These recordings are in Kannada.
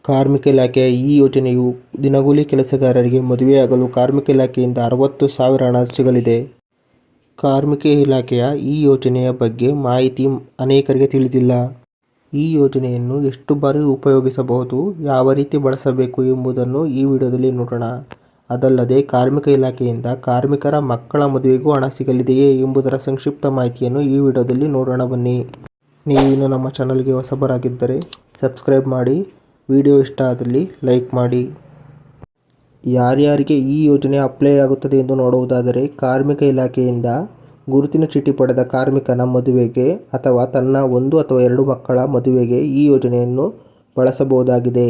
ಕಾರ್ಮಿಕ ಇಲಾಖೆಯ ಈ ಯೋಜನೆಯು ದಿನಗೂಲಿ ಕೆಲಸಗಾರರಿಗೆ ಮದುವೆಯಾಗಲು ಕಾರ್ಮಿಕ ಇಲಾಖೆಯಿಂದ 60,000 ಹಣ ಸಿಗಲಿದೆ. ಕಾರ್ಮಿಕ ಇಲಾಖೆಯ ಈ ಯೋಜನೆಯ ಬಗ್ಗೆ ಮಾಹಿತಿ ಅನೇಕರಿಗೆ ತಿಳಿದಿಲ್ಲ. ಈ ಯೋಜನೆಯನ್ನು ಎಷ್ಟು ಬಾರಿ ಉಪಯೋಗಿಸಬಹುದು, ಯಾವ ರೀತಿ ಬಳಸಬೇಕು ಎಂಬುದನ್ನು ಈ ವಿಡಿಯೋದಲ್ಲಿ ನೋಡೋಣ. ಅದಲ್ಲದೆ ಕಾರ್ಮಿಕ ಇಲಾಖೆಯಿಂದ ಕಾರ್ಮಿಕರ ಮಕ್ಕಳ ಮದುವೆಗೂ ಹಣ ಸಿಗಲಿದೆಯೇ ಎಂಬುದರ ಸಂಕ್ಷಿಪ್ತ ಮಾಹಿತಿಯನ್ನು ಈ ವಿಡಿಯೋದಲ್ಲಿ ನೋಡೋಣ ಬನ್ನಿ. ನೀವು ಇನ್ನು ನಮ್ಮ ಚಾನಲ್ಗೆ ಹೊಸಬರಾಗಿದ್ದರೆ ಸಬ್ಸ್ಕ್ರೈಬ್ ಮಾಡಿ, ವಿಡಿಯೋ ಇಷ್ಟ ಆದಲ್ಲಿ ಲೈಕ್ ಮಾಡಿ. ಯಾರ್ಯಾರಿಗೆ ಈ ಯೋಜನೆ ಅಪ್ಲೈ ಆಗುತ್ತದೆ ಎಂದು ನೋಡುವುದಾದರೆ, ಕಾರ್ಮಿಕ ಇಲಾಖೆಯಿಂದ ಗುರುತಿನ ಚೀಟಿ ಪಡೆದ ಕಾರ್ಮಿಕನ ಮದುವೆಗೆ ಅಥವಾ ತನ್ನ 1 ಅಥವಾ 2 ಮಕ್ಕಳ ಮದುವೆಗೆ ಈ ಯೋಜನೆಯನ್ನು ಬಳಸಬಹುದಾಗಿದೆ.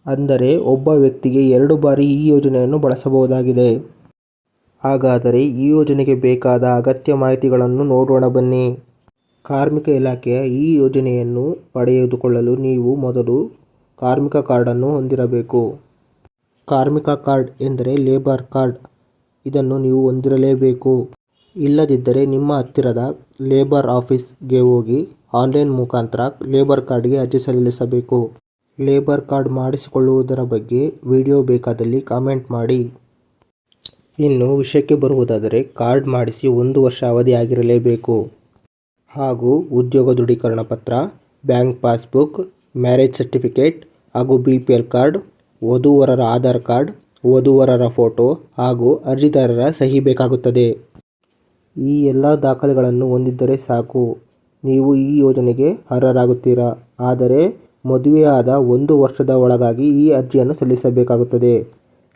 ಅಂದರೆ ಒಬ್ಬ ವ್ಯಕ್ತಿಗೆ 2 ಬಾರಿ ಈ ಯೋಜನೆಯನ್ನು ಬಳಸಬಹುದಾಗಿದೆ. ಹಾಗಾದರೆ ಈ ಯೋಜನೆಗೆ ಬೇಕಾದ ಅಗತ್ಯ ಮಾಹಿತಿಗಳನ್ನು ನೋಡೋಣ ಬನ್ನಿ. ಕಾರ್ಮಿಕ ಇಲಾಖೆಯ ಈ ಯೋಜನೆಯನ್ನು ಪಡೆದುಕೊಳ್ಳಲು ನೀವು ಮೊದಲು ಕಾರ್ಮಿಕ ಕಾರ್ಡನ್ನು ಹೊಂದಿರಬೇಕು. ಕಾರ್ಮಿಕ ಕಾರ್ಡ್ ಎಂದರೆ ಲೇಬರ್ ಕಾರ್ಡ್. ಇದನ್ನು ನೀವು ಹೊಂದಿರಲೇಬೇಕು. ಇಲ್ಲದಿದ್ದರೆ ನಿಮ್ಮ ಹತ್ತಿರದ ಲೇಬರ್ ಆಫೀಸ್ಗೆ ಹೋಗಿ ಆನ್ಲೈನ್ ಮುಖಾಂತರ ಲೇಬರ್ ಕಾರ್ಡ್ಗೆ ಅರ್ಜಿ ಸಲ್ಲಿಸಬೇಕು. ಲೇಬರ್ ಕಾರ್ಡ್ ಮಾಡಿಸಿಕೊಳ್ಳುವುದರ ಬಗ್ಗೆ ವಿಡಿಯೋ ಬೇಕಾದಲ್ಲಿ ಕಾಮೆಂಟ್ ಮಾಡಿ. ಇನ್ನು ವಿಷಯಕ್ಕೆ ಬರುವುದಾದರೆ, ಕಾರ್ಡ್ ಮಾಡಿಸಿ 1 ವರ್ಷ ಅವಧಿ ಆಗಿರಲೇಬೇಕು. ಹಾಗೂ ಉದ್ಯೋಗ ದೃಢೀಕರಣ ಪತ್ರ, ಬ್ಯಾಂಕ್ ಪಾಸ್ಬುಕ್, ಮ್ಯಾರೇಜ್ ಸರ್ಟಿಫಿಕೇಟ್ ಹಾಗೂ BPL ಕಾರ್ಡ್, ವಧುವರರ ಆಧಾರ್ ಕಾರ್ಡ್, ವಧುವರರ ಫೋಟೋ ಹಾಗೂ ಅರ್ಜಿದಾರರ ಸಹಿ ಬೇಕಾಗುತ್ತದೆ. ಈ ಎಲ್ಲ ದಾಖಲೆಗಳನ್ನು ಹೊಂದಿದ್ದರೆ ಸಾಕು, ನೀವು ಈ ಯೋಜನೆಗೆ ಅರ್ಹರಾಗುತ್ತೀರಾ. ಆದರೆ ಮದುವೆಯಾದ 1 ವರ್ಷದ ಒಳಗಾಗಿ ಈ ಅರ್ಜಿಯನ್ನು ಸಲ್ಲಿಸಬೇಕಾಗುತ್ತದೆ.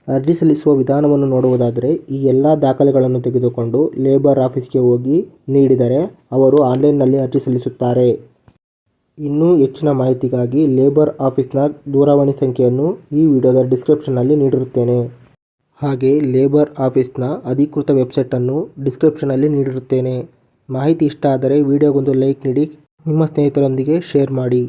ಅರ್ಜಿ ಸಲ್ಲಿಸುವ ವಿಧಾನವನ್ನು ನೋಡುವುದಾದರೆ, ಈ ಎಲ್ಲ ದಾಖಲೆಗಳನ್ನು ತೆಗೆದುಕೊಂಡು ಲೇಬರ್ ಆಫೀಸ್ಗೆ ಹೋಗಿ ನೀಡಿದರೆ ಅವರು ಆನ್ಲೈನ್ನಲ್ಲಿ ಅರ್ಜಿ ಸಲ್ಲಿಸುತ್ತಾರೆ. ಇನ್ನೂ ಹೆಚ್ಚಿನ ಮಾಹಿತಿಗಾಗಿ ಲೇಬರ್ ಆಫೀಸ್ನ ದೂರವಾಣಿ ಸಂಖ್ಯೆಯನ್ನು ಈ ವಿಡಿಯೋದ ಡಿಸ್ಕ್ರಿಪ್ಷನ್ನಲ್ಲಿ ನೀಡಿರುತ್ತೇನೆ. ಹಾಗೆ ಲೇಬರ್ ಆಫೀಸ್ನ ಅಧಿಕೃತ ವೆಬ್ಸೈಟನ್ನು ಡಿಸ್ಕ್ರಿಪ್ಷನ್ನಲ್ಲಿ ನೀಡಿರುತ್ತೇನೆ. ಮಾಹಿತಿ ಇಷ್ಟ ಆದರೆ ವಿಡಿಯೋಗೊಂದು ಲೈಕ್ ನೀಡಿ, ನಿಮ್ಮ ಸ್ನೇಹಿತರೊಂದಿಗೆ ಶೇರ್ ಮಾಡಿ.